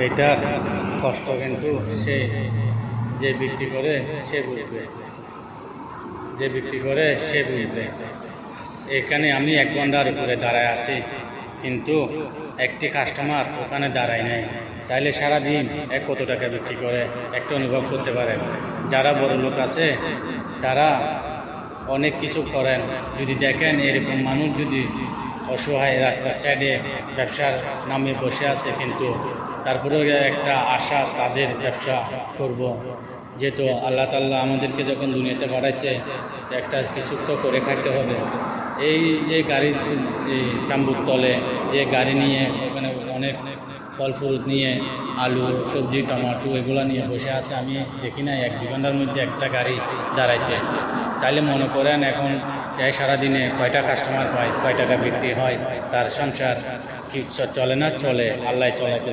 এইটার কষ্ট কিন্তু সে যে বিক্রি করে সে বুঝবে, যে বিক্রি করে সে বুঝবে। এখানে আমি 1 ঘন্টার উপরে দাঁড়ায় আছি, কিন্তু একটি কাস্টমার ওখানে দাঁড়ায় নাই। তাইলে সারাদিন কত টাকা বিক্রি করে একটা অনুভব করতে পারেন। যারা বড় লোক আছে তারা অনেক কিছু করেন। যদি দেখেন এরকম মানুষ যদি অসহায় রাস্তার সাইডে ব্যবসার নামে বসে আছে, কিন্তু তারপরেও একটা আশা তাদের ব্যবসা করব, যেহেতু আল্লাহ তাআলা আমাদেরকে যখন দুনিয়াতে পাঠাইছে একটা কিছু তো করে খাইতে হবে। এই যে গাড়ি তাম্বুর তলে যে গাড়ি নিয়ে ওখানে অনেক ফল ফ্রুট নিয়ে আলু সবজি টমাটো এগুলো নিয়ে বসে আছে, আমি দেখি না 1-2 ঘন্টার মধ্যে একটা গাড়ি দাঁড়াইতে। তাইলে মনে করেন এখন সারাদিনে কয়টা কাস্টমার পায়, কয় টাকা বিক্রি হয়, তার সংসার কি চলে না চলে, আল্লাহ চলাইতে